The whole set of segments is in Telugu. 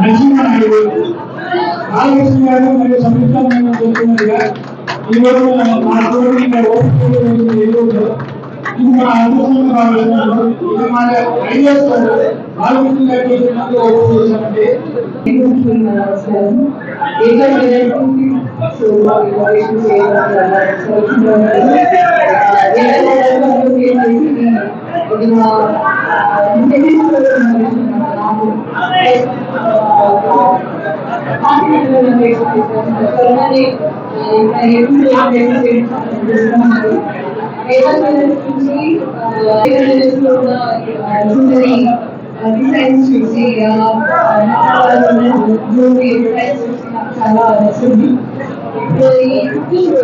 నరసింహారాయుడు బాలకృష్ణ గారు మరియు సంయుక్తంగా జరుగుతున్నదిగా ఈరోజు మా తోటి ఇంకా అదృష్టంగా భావిస్తున్నారు. ఇక మా ఐడియాస్ బాలకృష్ణ గారు చేసినందుకు ఓపెన్ చేశామండి. డిజైన్స్ చూసి చాలా నచ్చింది. ఇప్పుడు ఈ కుకింగ్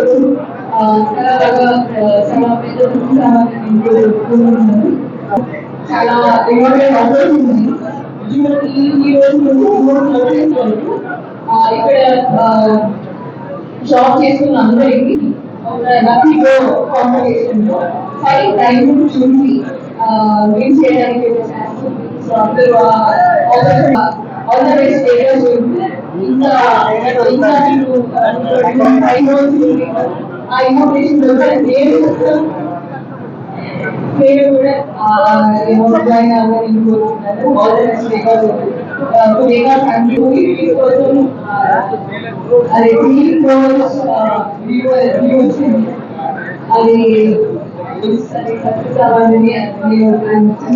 చాలా అవుతుంది. ఈ రోజు ఇక్కడ జాబ్ చేస్తున్న అందరికి లక్కీలో కాంపిటీషన్ లో 5 డైమండ్ చూసి విన్ చేయడానికి అందరూ ఆల్ ద బెస్ట్ ఇంకా ఆ ఇన్ఫర్మేషన్ నేను కూడా జాయిన్ అవ్వాలని కోరుతున్నాను. All the best Vega family కోసం అది 3 crores వ్యూస్ అది సక్సెస్ అవ్వాలని నేను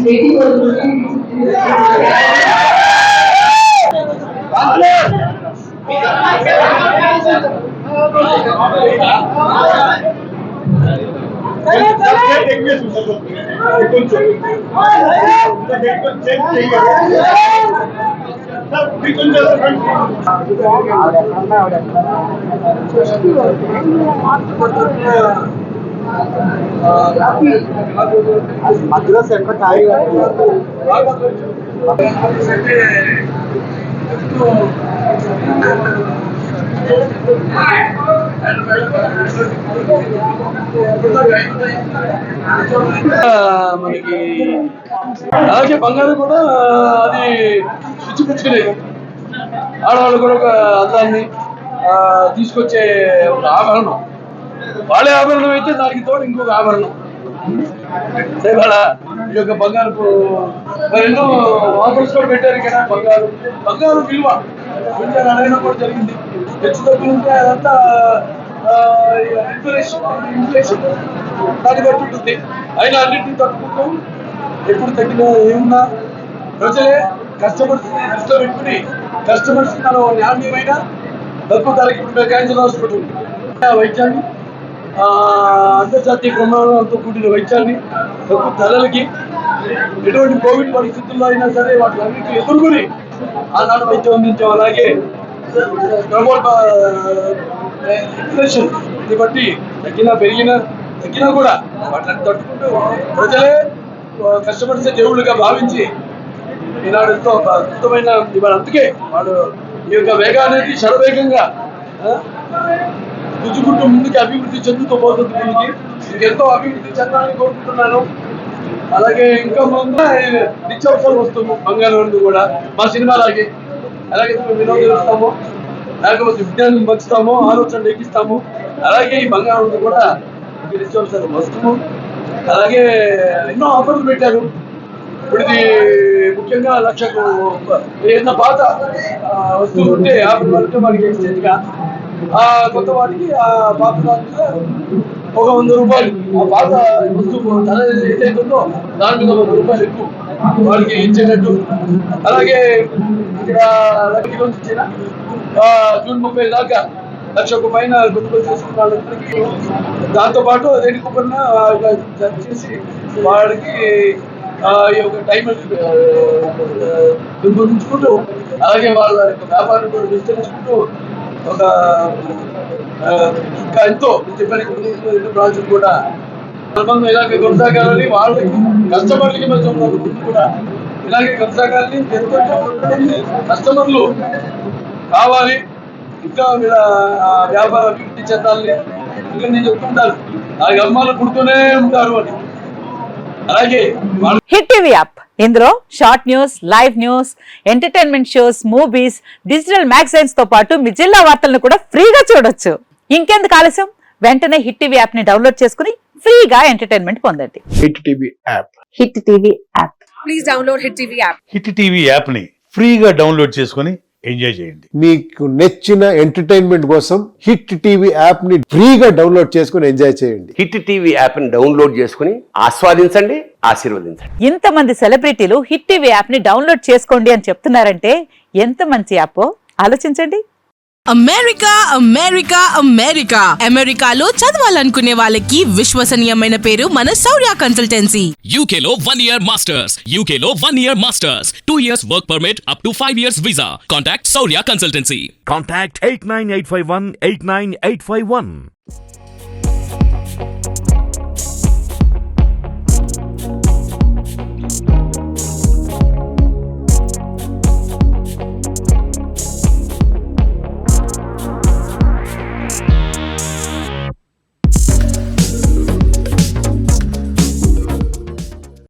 వెయిటింగ్ కోరుకుంటున్నాను. మధ్యలో సెంటర్ ఖాళీ మనకి అలాగే బంగారం కూడా అది పిచ్చుకులేదు. ఆడవాళ్ళు కూడా ఒక అందాన్ని తీసుకొచ్చే ఒక ఆభరణం. వాళ్ళే ఆభరణం అయితే దానికి తోడు ఇంకొక ఆభరణం. ఇవాళ ఈ యొక్క బంగారపు ఎన్నో ఆఫర్స్ కూడా పెట్టారు ఇక్కడ. బంగారు విలువ అడగడం కూడా జరిగింది. హెచ్చు తగ్గులు ఉంటే అదంతా ఇన్ఫ్లేషన్ దాన్ని బట్టి ఉంటుంది. అయినా అన్నింటినీ తట్టుకుంటూ ఎప్పుడు తగ్గిన ఏమున్నా ప్రజలే కస్టమర్స్ దృష్టిలో పెట్టుకుని కస్టమర్స్ మనం నాణ్యమైన తక్కువ ధరకి ఇప్పుడు క్యాన్సర్ హాస్పిటల్ వైద్యాన్ని అంతర్జాతీయ ప్రమాణాలతో కూడిన వైద్యాన్ని తక్కువ ధరలకి ఎటువంటి కోవిడ్ పరిస్థితుల్లో అయినా సరే వాటిలన్నింటినీ ఎదుర్కొని ఆనాడు వైద్యం అందించాం. అలాగే ఇన్ఫ్లేషన్ బట్టి తగ్గినా కూడా వాటిని తట్టుకుంటూ ప్రజలే కస్టమర్స్ దేవుళ్ళుగా భావించి ఈనాడు ఎంతో అద్భుతమైన ఇవాళ. అందుకే వాడు ఈ యొక్క వేగానికి శరవేగంగా పుచ్చుకుంటూ ముందుకి అభివృద్ధి చెందుతూ పోతుంది. ముందుకి ఇంకెంతో అభివృద్ధి చెందాలని కోరుకుంటున్నాను. అలాగే ఇంకా ముందు నిత్యావసర వస్తువు బంగారం కూడా మా సినిమాలాగే అలాగే వినోదం ఇస్తాము, లేకపోతే విజ్ఞానం పంచుతాము, ఆలోచనలు ఎక్కిస్తాము. అలాగే ఈ బంగారం కూడా నిత్యావసర వస్తువు. అలాగే ఎన్నో ఆఫర్లు పెట్టారు. ఇప్పుడు ఇది ముఖ్యంగా 1,00,000 ఏదైనా పాత వస్తువులు ఉంటే 50 వాడికి ఎక్స్చేంజ్గా ఆ కొత్త వాటికి ఆ పాత దాంట్లో ఒక 100 రూపాయలు ఆ పాత వస్తువు ధర ఏదైతుందో దాని మీద 100 రూపాయలు ఎక్కువ వాడికి ఇచ్చేటట్టు. అలాగే ఇక్కడ లక్కీలో ఇచ్చిన జూన్ 30 దాకా 1,00,000 పైన కొనుగోలు చేసుకున్న వాళ్ళందరికీ దాంతోపాటు రేటు కూపన్ చేసి వాడికి ఈ యొక్క టైం పెంపొందించుకుంటూ అలాగే వాళ్ళ యొక్క వ్యాపారం కూడా విస్తరించుకుంటూ ఒక ఇంకా ఎంతో ప్రాజెక్ట్ కూడా అనుబంధం ఇలాగే కొనసాగాలని వాళ్ళకి కస్టమర్లకి మధ్య ముందు కూడా ఇలాగే కొనసాగాలని ఎంతో కస్టమర్లు కావాలి. ఇంకా వీళ్ళ వ్యాపార అభివృద్ధి చెందాలని ఇంకా నేను చెప్తుంటాను. ఆ అమ్మాయిలు పుడుతూనే ఉంటారు అని. అలాగే వాళ్ళు హిట్ టీవీ యాప్ ఇందులో short news, live news, entertainment shows, movies, digital magazines తో పాటు మీ జిల్లా వార్తలను కూడా ఫ్రీగా చూడొచ్చు. ఇంకెందుకు ఆలస్యం, వెంటనే హిట్ టీవీ యాప్ ని డౌన్లోడ్ చేసుకుని ఫ్రీగా ఎంటర్టైన్మెంట్ పొందండి. Hit TV app. Hit TV app. Please download hit TV app. Hit TV యాప్ని ఫ్రీగా డౌన్లోడ్ చేసుకొని ఎంజాయ్ చేయండి. మీకు నచ్చిన ఎంటర్టైన్మెంట్ కోసం హిట్ టీవీ యాప్ ని ఫ్రీగా డౌన్లోడ్ చేసుకుని ఎంజాయ్ చేయండి. హిట్ టీవీ యాప్ని డౌన్లోడ్ చేసుకుని ఆస్వాదించండి, ఆశీర్వదించండి. ఇంతమంది సెలబ్రిటీలు హిట్ టీవీ యాప్ ని డౌన్లోడ్ చేసుకోండి అని చెప్తున్నారంటే ఎంత మంచి యాప్ ఆలోచించండి. అమెరికా అమెరికా అమెరికా అమెరికాలో చదవాలనుకునే వాళ్ళకి విశ్వసనీయమైన పేరు మన శౌర్య కన్సల్టెన్సీ. UK లో 1 year masters. UK లో 1 year masters. 2 years work permit up to 5 years visa. Contact Saurya Consultancy. Contact 89851 89851.